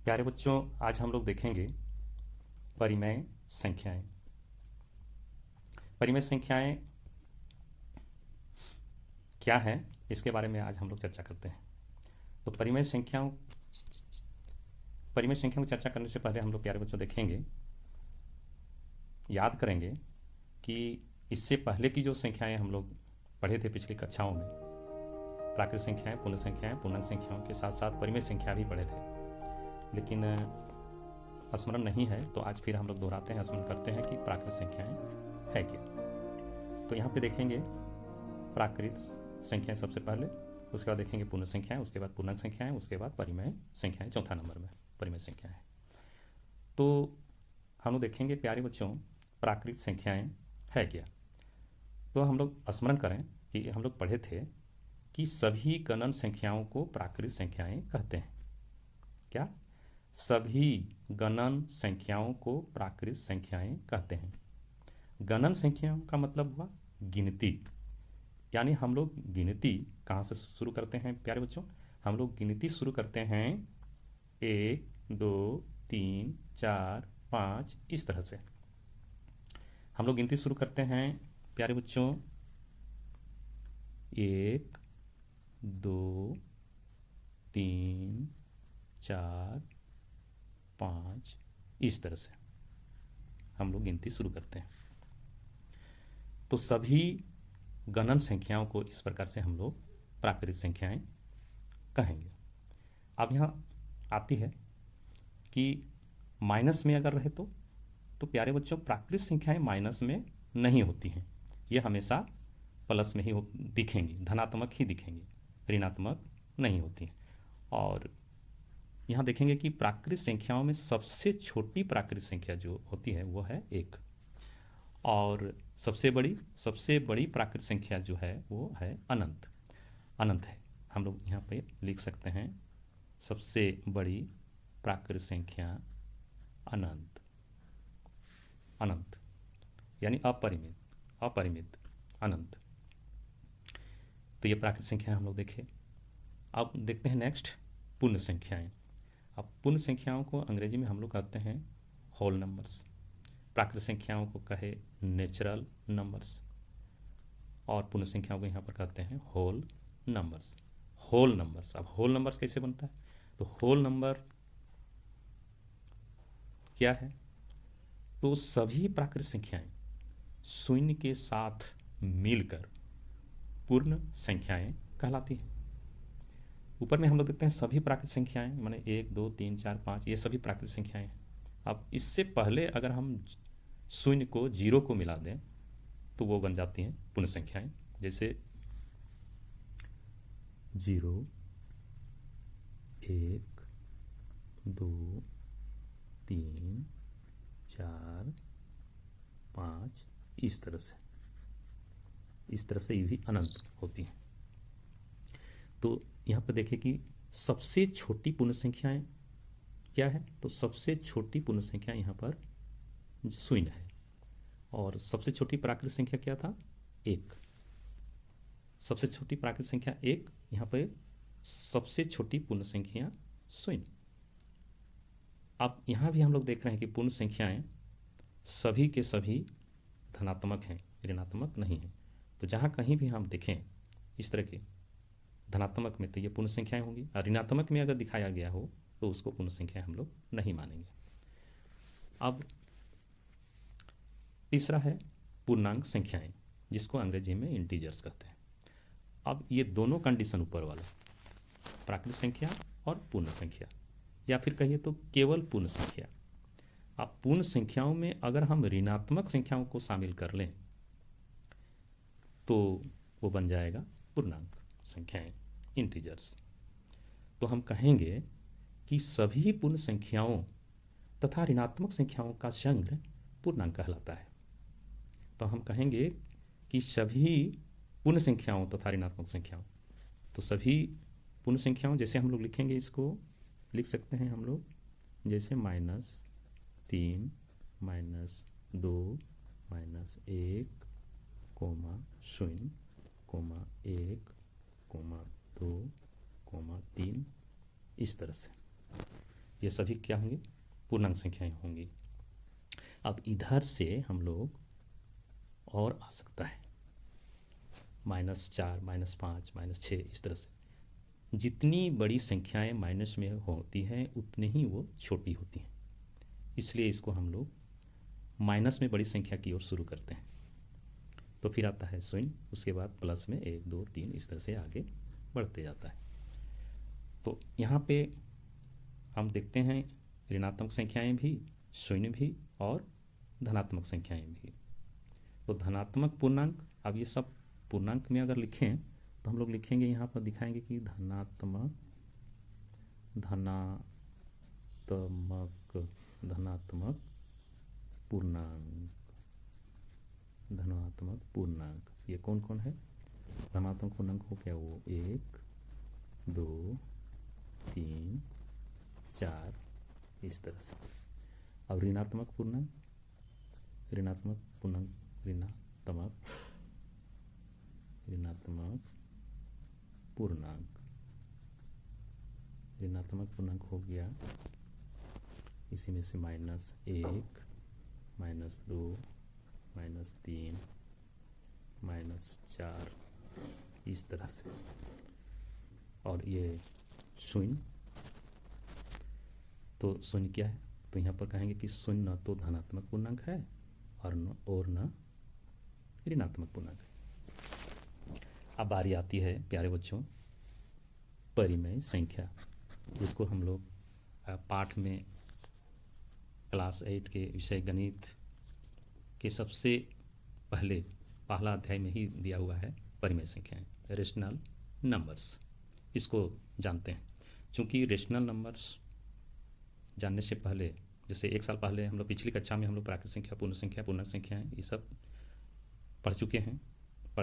प्यारे बच्चों, आज हम लोग देखेंगे परिमेय संख्याएं। परिमेय संख्याएं क्या है, इसके बारे में आज हम लोग चर्चा करते हैं। तो परिमेय संख्याओं की चर्चा करने से पहले हम लोग प्यारे बच्चों देखेंगे, याद करेंगे कि इससे पहले की जो संख्याएं हम लोग पढ़े थे पिछली कक्षाओं में, प्राकृत संख्याएं, पूर्ण संख्याओं के साथ साथ परिमेय संख्या भी पढ़े थे, लेकिन स्मरण नहीं है। तो आज फिर हम लोग दोहराते हैं, स्मरण करते हैं कि प्राकृत संख्याएं है क्या। तो यहाँ पे देखेंगे प्राकृत संख्याएं सबसे पहले, उसके बाद देखेंगे पूर्ण संख्याएं, उसके बाद पूर्णांक संख्याएं, उसके बाद परिमेय संख्याएं, चौथा नंबर में परिमेय संख्याएं। तो हम लोग देखेंगे प्यारे बच्चों प्राकृत संख्याएं है क्या। तो हम लोग स्मरण करें कि हम लोग पढ़े थे कि सभी गणन संख्याओं को प्राकृत संख्याएं कहते हैं। क्या? सभी गणन संख्याओं को प्राकृत संख्याएं कहते हैं। गणन संख्याओं का मतलब हुआ गिनती, यानी हम लोग गिनती कहाँ से शुरू करते हैं प्यारे बच्चों? हम लोग गिनती शुरू करते हैं 1, 2, 3, 4, 5, इस तरह से हम लोग गिनती शुरू करते हैं प्यारे बच्चों। 1, 2, 3, 4, 5, इस तरह से हम लोग गिनती शुरू करते हैं। तो सभी गणन संख्याओं को इस प्रकार से हम लोग प्राकृत संख्याएं कहेंगे। अब यहाँ आती है कि माइनस में अगर रहे तो प्यारे बच्चों प्राकृत संख्याएं माइनस में नहीं होती हैं, ये हमेशा प्लस में ही दिखेंगी, धनात्मक ही दिखेंगी, ऋणात्मक नहीं होती हैं। और यहाँ देखेंगे कि प्राकृत संख्याओं में सबसे छोटी प्राकृत संख्या जो होती है वो है 1, और सबसे बड़ी प्राकृत संख्या जो है वो है अनंत है। हम लोग यहाँ पे लिख सकते हैं सबसे बड़ी प्राकृत संख्या अनंत यानी अपरिमित अनंत। तो ये प्राकृत संख्या हम लोग देखे। अब देखते हैं नेक्स्ट पूर्ण संख्याएं। अब पूर्ण संख्याओं को अंग्रेजी में हम लोग कहते हैं होल नंबर्स, प्राकृत संख्याओं को कहे नेचुरल नंबर्स, और पूर्ण संख्याओं को यहाँ पर कहते हैं होल नंबर्स। अब होल नंबर्स कैसे बनता है? तो होल नंबर क्या है? तो सभी प्राकृत संख्याएं शून्य के साथ मिलकर पूर्ण संख्याएं कहलाती हैं। ऊपर में हम लोग देखते हैं सभी प्राकृत संख्याएं, माने 1, 2, 3, 4, 5, ये सभी प्राकृत संख्याएं हैं। अब इससे पहले अगर हम शून्य को 0 को मिला दें तो वो बन जाती हैं पूर्ण संख्याएं, जैसे 0, 1, 2, 3, 4, 5, इस तरह से ये भी अनंत होती हैं। तो यहाँ पर देखिए कि सबसे छोटी पूर्ण संख्याएं क्या है? तो सबसे छोटी पूर्ण संख्या यहाँ पर शून्य है, और सबसे छोटी प्राकृत संख्या क्या था? 1। सबसे छोटी प्राकृत संख्या 1, यहाँ पर सबसे छोटी पूर्ण संख्या शून्य। अब यहाँ भी हम लोग देख रहे हैं कि पूर्ण संख्याएं सभी के सभी धनात्मक हैं, ऋणात्मक नहीं हैं। तो जहाँ कहीं भी हम देखें इस तरह के धनात्मक में तो ये पूर्ण संख्याएं होंगी, और ऋणात्मक में अगर दिखाया गया हो तो उसको पूर्ण संख्या हम लोग नहीं मानेंगे। अब तीसरा है पूर्णांक संख्याएं, जिसको अंग्रेजी में इंटीजर्स कहते हैं। अब ये दोनों कंडीशन ऊपर वाला, प्राकृत संख्या और पूर्ण संख्या, या फिर कहिए तो केवल पूर्ण संख्या। अब पूर्ण संख्याओं में अगर हम ऋणात्मक संख्याओं को शामिल कर लें तो वो बन जाएगा पूर्णांक संख्याएं, इंटीजर्स। तो हम कहेंगे कि सभी पूर्ण संख्याओं तथा ऋणात्मक संख्याओं का संग्रह पूर्णांक कहलाता है। तो हम कहेंगे कि सभी पूर्ण संख्याओं तथा ऋणात्मक संख्याओं, तो सभी पूर्ण संख्याओं जैसे हम लोग लिखेंगे, इसको लिख सकते हैं हम लोग जैसे -3, -2, -1, -0, -1, -2, -3, इस तरह से। ये सभी क्या होंगे, पूर्णांक संख्याएं होंगी। अब इधर से हम लोग और आ सकता है -4, -5, -6, इस तरह से जितनी बड़ी संख्याएं माइनस में होती हैं उतनी ही वो छोटी होती हैं, इसलिए इसको हम लोग माइनस में बड़ी संख्या की ओर शुरू करते हैं। तो फिर आता है शून्य, उसके बाद प्लस में 1, 2, 3, इस तरह से आगे बढ़ते जाता है। तो यहाँ पे हम देखते हैं ऋणात्मक संख्याएं भी, शून्य भी और धनात्मक संख्याएं भी। तो धनात्मक पूर्णांक, अब ये सब पूर्णांक में अगर लिखें तो हम लोग लिखेंगे, यहाँ पर दिखाएंगे कि धनात्मक पूर्णांक, धनात्मक पूर्णांक ये कौन कौन है। धनात्मक पूर्णांक हो क्या, वो 1, 2, 3, 4, इस तरह से। अब ऋणात्मक पूर्णांक, ऋणात्मक पूर्णांक हो गया, इसी में से -1, -2, -3, -4, इस तरह से। और ये शून्य, तो शून्य क्या है, तो यहाँ पर कहेंगे कि शून्य न तो धनात्मक पूर्णांक है और न ऋणात्मक पूर्णांक है। अब बारी आती है प्यारे बच्चों परिमेय संख्या, जिसको हम लोग पाठ में क्लास 8 के विषय गणित के सबसे पहला अध्याय में ही दिया हुआ है परिमेय संख्याएं, रेशनल नंबर्स, इसको जानते हैं। चूँकि रेशनल नंबर्स जानने से पहले, जैसे 1 साल पहले हम लोग पिछली कक्षा में हम लोग प्राकृत संख्या, पूर्ण संख्या, पूर्णांक संख्याएं ये सब पढ़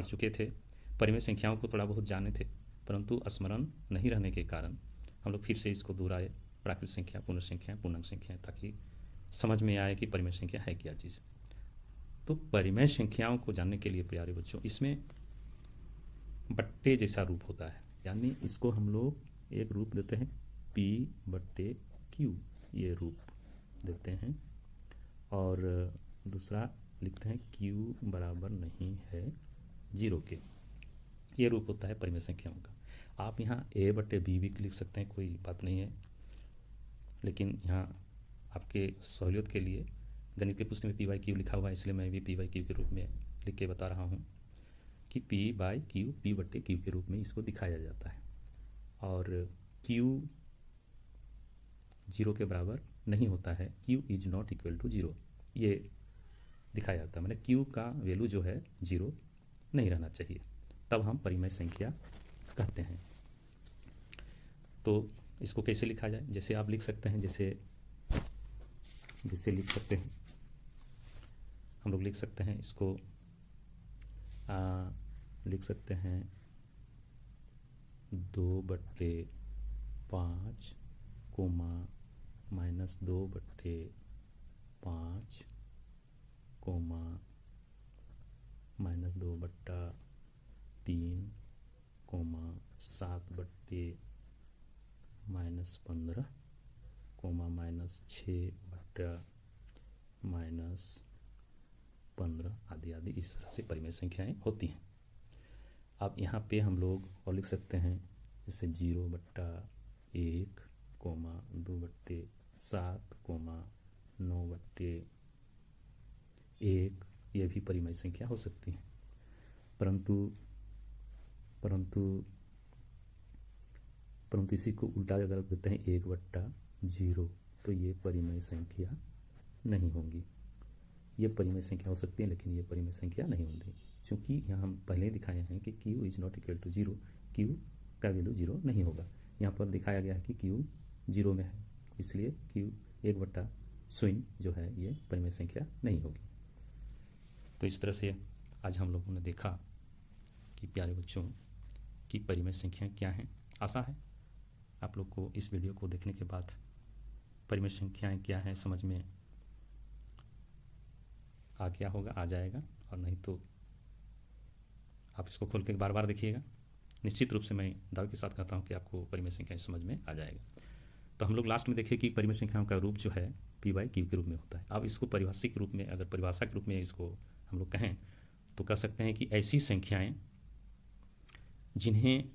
चुके थे। परिमेय संख्याओं को थोड़ा बहुत जाने थे, परंतु स्मरण नहीं रहने के कारण हम लोग फिर से इसको दोहराए, प्राकृत संख्या, पूर्ण संख्या, पूर्णांक संख्या, ताकि समझ में आए कि परिमेय संख्या है क्या चीज़। तो परिमेय संख्याओं को जानने के लिए प्यारे बच्चों, इसमें बट्टे जैसा रूप होता है, यानी इसको हम लोग एक रूप देते हैं P/Q, ये रूप देते हैं, और दूसरा लिखते हैं Q बराबर नहीं है 0 के, ये रूप होता है परिमेय संख्याओं का। आप यहाँ A/B भी लिख सकते हैं, कोई बात नहीं है, लेकिन यहाँ आपके सहूलियत के लिए गणित के पुस्तक में P/Q लिखा हुआ है, इसलिए मैं भी P/Q के रूप में लिख के बता रहा हूँ कि P/Q, P/Q के रूप में इसको दिखाया जाता है। और Q 0 के बराबर नहीं होता है, Q is not equal to 0, ये दिखाया जाता है, मतलब Q का वैल्यू जो है 0 नहीं रहना चाहिए, तब हम परिमेय संख्या कहते हैं। तो इसको कैसे लिखा जाए, जैसे आप लिख सकते हैं, जैसे लिख सकते हैं, हम लोग लिख सकते हैं इसको, लिख सकते हैं 2/5, -2/5, -2/3, 7/-15, -6/-15 आदि आदि, इस तरह से परिमेय संख्याएं होती हैं। अब यहाँ पे हम लोग और लिख सकते हैं जैसे 0/1, 2/7, 9/1, ये भी परिमेय संख्या हो सकती है। परंतु इसी को उल्टा अगर देते हैं 1/0, तो ये परिमेय संख्या नहीं होंगी। ये परिमेय संख्या हो सकती है, लेकिन ये परिमेय संख्या नहीं होती, क्योंकि यहाँ हम पहले दिखाए हैं कि Q is not equal to 0, Q का वैल्यू 0 नहीं होगा। यहाँ पर दिखाया गया है कि Q 0 में है, इसलिए Q 1/0 जो है ये परिमेय संख्या नहीं होगी। तो इस तरह से आज हम लोगों ने देखा कि प्यारे बच्चों की परिमेय संख्या क्या हैं। आशा है आप लोग को इस वीडियो को देखने के बाद परिमेय संख्याएं क्या हैं समझ में आ गया होगा, आ जाएगा, और नहीं तो आप इसको खोल के बार बार देखिएगा। निश्चित रूप से मैं दावे के साथ कहता हूँ कि आपको परिमेय संख्याएं समझ में आ जाएगा। तो हम लोग लास्ट में देखें कि परिमेय संख्याओं का रूप जो है पी बाई क्यू के रूप में होता है। अब इसको परिभाषिक रूप में, अगर परिभाषा के रूप में इसको हम लोग कहें तो कह सकते हैं कि ऐसी संख्याएं जिन्हें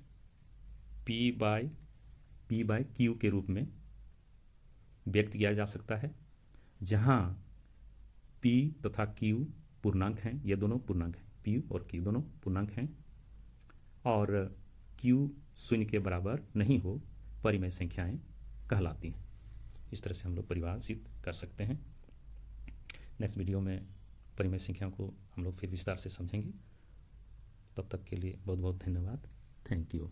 पी बाई क्यू के रूप में व्यक्त किया जा सकता है, जहां पी तथा क्यू पूर्णांक हैं, ये दोनों पूर्णांक हैं, पी और क्यू दोनों पूर्णांक हैं, और क्यू शून्य के बराबर नहीं हो, परिमेय संख्याएं कहलाती हैं। इस तरह से हम लोग परिभाषित कर सकते हैं। नेक्स्ट वीडियो में परिमेय संख्याओं को हम लोग फिर विस्तार से समझेंगे। तब तक के लिए बहुत बहुत धन्यवाद। Thank you.